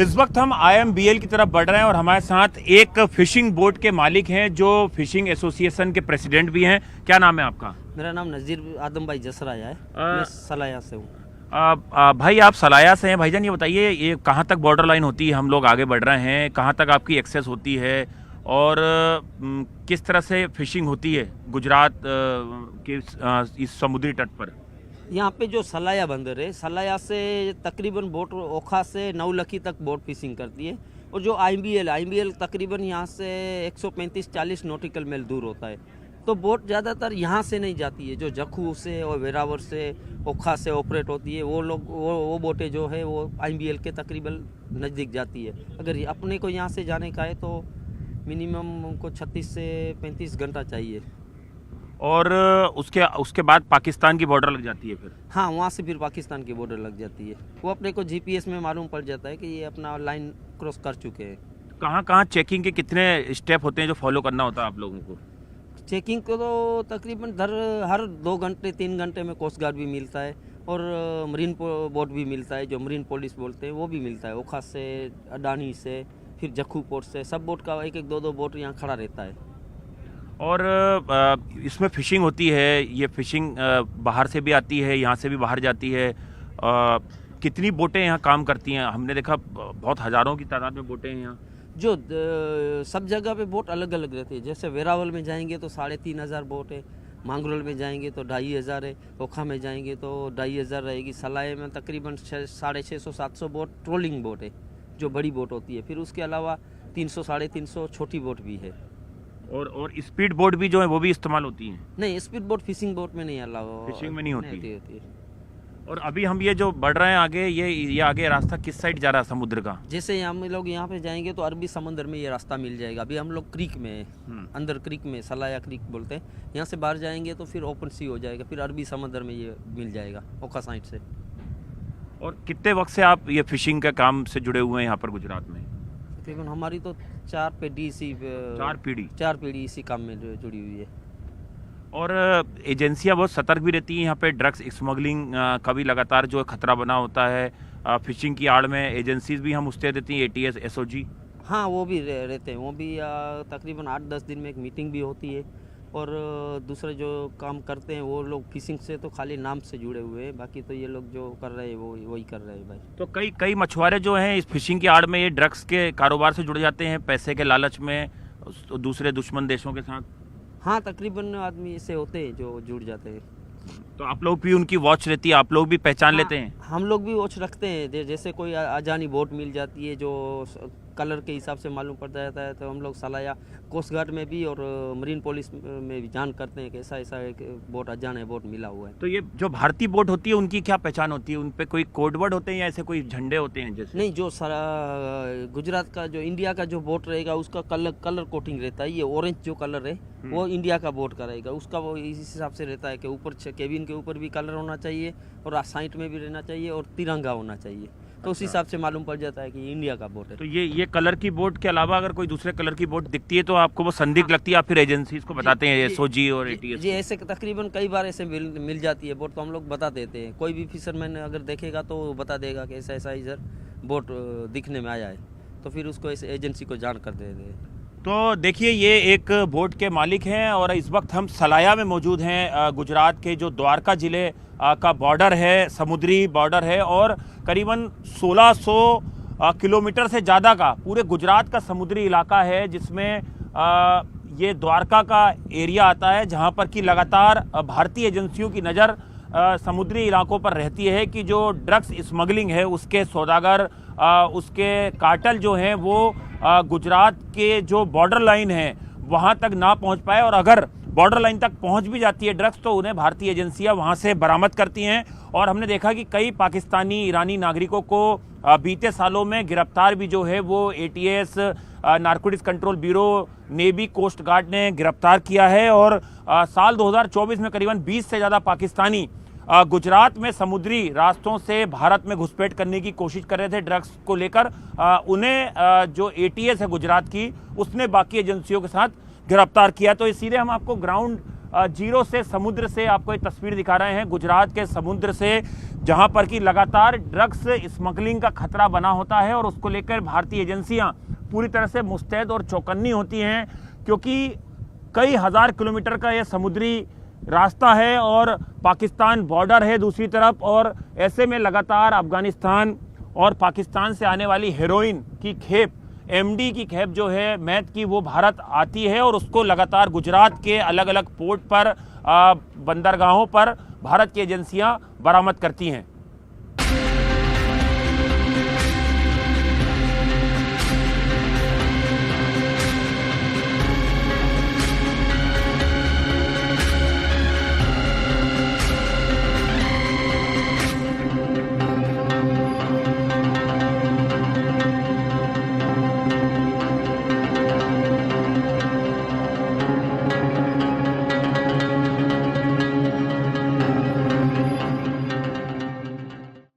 इस वक्त हम IMBL की तरफ बढ़ रहे हैं और हमारे साथ एक फिशिंग बोट के मालिक हैं जो फिशिंग एसोसिएशन के प्रेसिडेंट भी हैं। क्या नाम है आपका? मेरा नाम नज़ीर आदम भाई जसराया है। मैं सलाया से हूँ। भाई आप सलाया से हैं। भाईजान ये बताइए, ये कहाँ तक बॉर्डर लाइन होती है? हम लोग आगे बढ़ रहे हैं, कहाँ तक आपकी एक्सेस होती है और किस तरह से फिशिंग होती है गुजरात के इस समुद्री तट पर? यहाँ पे जो सलाया बंदर है, सलाया से तकरीबन बोट ओखा से नौलखी तक बोट फिशिंग करती है। और जो IMBL तकरीबन यहाँ से 135-40 नॉटिकल मील दूर होता है। तो बोट ज़्यादातर यहाँ से नहीं जाती है। जो जखू से और वेरावर से ओखा से ऑपरेट होती है, वो बोटें जो है वो IMBL के तकरीबन नज़दीक जाती है। अगर अपने को यहाँ से जाने का है तो मिनिमम हमको 36 से 35 घंटा चाहिए। और उसके बाद पाकिस्तान की बॉर्डर लग जाती है फिर? हाँ, वहाँ से फिर पाकिस्तान की बॉर्डर लग जाती है। वो अपने को GPS में मालूम पड़ जाता है कि ये अपना लाइन क्रॉस कर चुके हैं। कहाँ कहाँ चेकिंग के कितने स्टेप होते हैं जो फॉलो करना होता है आप लोगों को? चेकिंग को तो तकरीबन हर 2 घंटे 3 घंटे में कोस्ट गार्ड भी मिलता है और मरीन बोट भी मिलता है, जो मरीन पुलिस बोलते हैं वो भी मिलता है। ओखा से, अडानी से, फिर जखू पोर्ट से, सब बोट का 1-2 बोट यहाँ खड़ा रहता है। और इसमें फ़िशिंग होती है, ये फ़िशिंग बाहर से भी आती है, यहाँ से भी बाहर जाती है। कितनी बोटें यहाँ काम करती हैं? हमने देखा बहुत हज़ारों की तादाद में बोटें हैं यहाँ। जो सब जगह पे बोट अलग अलग रहती है। जैसे वेरावल में जाएंगे तो 3500 बोट है, मांगरोल में जाएंगे तो 2500 है, ओखा में जाएंगे तो 2500 रहेगी। सलाए में तकरीबन 650-700 बोट ट्रोलिंग बोट है, जो बड़ी बोट होती है। फिर उसके अलावा 300-350 छोटी बोट भी है। और स्पीड बोट भी जो है वो भी इस्तेमाल होती हैं? नहीं, स्पीड बोट फिशिंग बोट में नहीं अलावा, फिशिंग में नहीं होती है। और अभी हम ये जो बढ़ रहे हैं आगे, ये आगे रास्ता किस साइड जा रहा है समुद्र का? जैसे हम लोग यहाँ पे जाएंगे तो अरबी समंदर में ये रास्ता मिल जाएगा। अभी हम लोग क्रीक में हैं, अंदर क्रीक में, सलाया क्रीक बोलते हैं। यहाँ से बाहर जाएंगे तो फिर ओपन सी हो जाएगा, फिर अरबी समंदर में ये मिल जाएगा ओखा साइड से। और कितने वक्त से आप ये फिशिंग का काम से जुड़े हुए हैं यहाँ पर गुजरात में? तकरीबन हमारी तो 4 पीढ़ी इसी काम में जुड़ी हुई है। और एजेंसियां बहुत सतर्क भी रहती हैं यहाँ पे। ड्रग्स स्मगलिंग का भी लगातार जो खतरा बना होता है। फिशिंग की आड़ में एजेंसीज भी हम उससे देती हैं, ATS SOG। हाँ, वो भी रहते हैं। वो भी तकरीबन 8-10 दिन में एक मीटिंग भी होती है। और दूसरे जो काम करते हैं वो लोग फिशिंग से तो खाली नाम से जुड़े हुए हैं, बाकी तो ये लोग जो कर रहे हैं वो वही कर रहे हैं भाई। तो कई मछुआरे जो हैं इस फिशिंग की आड़ में ये ड्रग्स के कारोबार से जुड़ जाते हैं, पैसे के लालच में दूसरे दुश्मन देशों के साथ। हाँ, तकरीबन आदमी ऐसे होते हैं जो जुड़ जाते हैं। तो आप लोग भी उनकी वॉच रहती है, आप लोग भी पहचान लेते हैं? हम लोग भी वॉच रखते हैं। जैसे कोई अजानी बोट मिल जाती है जो कलर के हिसाब से मालूम पड़ जाता है, तो हम लोग सलाया कोस्ट गार्ड में भी और मरीन पुलिस में भी जान करते हैं कि ऐसा एक बोट अजाना बोट मिला हुआ है। तो ये जो भारतीय बोट होती है उनकी क्या पहचान होती है? उन पे कोई कोड वर्ड होते हैं या ऐसे कोई झंडे होते हैं जैसे? नहीं, जो सारा गुजरात का जो इंडिया का जो बोट रहेगा उसका कलर कोटिंग रहता है। ये ऑरेंज जो कलर है वो इंडिया का बोट का रहेगा। उसका वो इस हिसाब से रहता है कि ऊपर केबिन के ऊपर भी कलर होना चाहिए और साइड में भी रहना चाहिए और तिरंगा होना चाहिए। तो उस हिसाब से मालूम पड़ जाता है कि इंडिया का बोट है। तो ये कलर की बोट के अलावा अगर कोई दूसरे कलर की बोट दिखती है तो आपको वो संदिग्ध लगती है, आप फिर एजेंसीज को बताते हैं, SOG और ATS? जी, ऐसे तकरीबन कई बार ऐसे मिल जाती है बोट, तो हम लोग बता देते हैं। कोई भी फिशरमैन अगर देखेगा तो वो बता देगा कि ऐसा इधर बोट दिखने में आया है, तो फिर उसको ऐसे एजेंसी को जान कर देते हैं। तो देखिए, ये एक बोट के मालिक हैं और इस वक्त हम सलाया में मौजूद हैं। गुजरात के जो द्वारका ज़िले का बॉर्डर है, समुद्री बॉर्डर है और करीबन 1600 किलोमीटर से ज़्यादा का पूरे गुजरात का समुद्री इलाका है, जिसमें ये द्वारका का एरिया आता है, जहां पर कि लगातार भारतीय एजेंसियों की नज़र समुद्री इलाकों पर रहती है कि जो ड्रग्स स्मगलिंग है उसके सौदागर, उसके कार्टेल जो हैं वो गुजरात के जो बॉर्डर लाइन है वहां तक ना पहुंच पाए। और अगर बॉर्डर लाइन तक पहुंच भी जाती है ड्रग्स तो उन्हें भारतीय एजेंसियां वहां से बरामद करती हैं। और हमने देखा कि कई पाकिस्तानी, ईरानी नागरिकों को बीते सालों में गिरफ्तार भी जो है वो ATS, narcotics control bureau, navy, coast guard ने गिरफ्तार किया है। और साल 2024 में करीबन 20 से ज़्यादा पाकिस्तानी गुजरात में समुद्री रास्तों से भारत में घुसपैठ करने की कोशिश कर रहे थे ड्रग्स को लेकर। उन्हें जो ATS है गुजरात की, उसने बाकी एजेंसियों के साथ गिरफ्तार किया। तो इसीलिए हम आपको ग्राउंड जीरो से, समुद्र से आपको एक तस्वीर दिखा रहे हैं। गुजरात के समुद्र से जहां पर कि लगातार ड्रग्स स्मगलिंग का खतरा बना होता है और उसको लेकर भारतीय एजेंसियां पूरी तरह से मुस्तैद और चौकन्नी होती हैं, क्योंकि कई हजार किलोमीटर का यह समुद्री रास्ता है और पाकिस्तान बॉर्डर है दूसरी तरफ, और ऐसे में लगातार अफगानिस्तान और पाकिस्तान से आने वाली हेरोइन की खेप, एमडी की खेप जो है मैथ की, वो भारत आती है और उसको लगातार गुजरात के अलग अलग पोर्ट पर, बंदरगाहों पर भारत की एजेंसियां बरामद करती हैं।